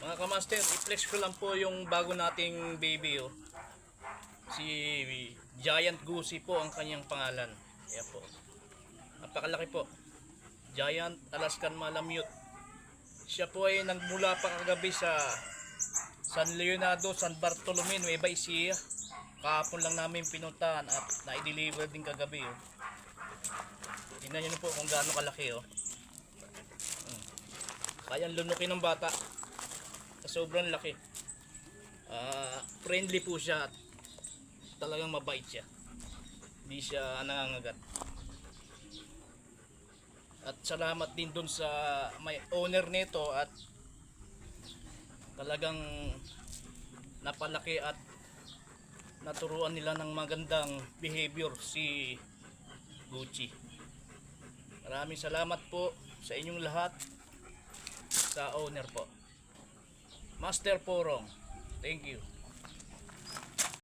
Mga kamaster, i-flex ko lang po yung bago nating baby, oh. Si Giant Goosey po ang kanyang pangalan. Ayan po. Napakalaki po. Giant Alaskan Malamute. Siya po ay nagmula pa kagabi sa San Leonardo, San Bartolome, Nueva Ecija. Kahapon lang namin pinuntahan at na-deliver din kagabi, oh. Tingnan nyo po kung gaano kalaki, oh. Kayang lunukin ng bata. Sobrang laki. Friendly po siya at talagang mabait siya. Hindi siya nangangagat. At salamat din dun sa may owner nito at talagang napalaki at naturuan nila ng magandang behavior si Gucci. Maraming salamat po sa inyong lahat, sa owner po, Master Porong. Thank you.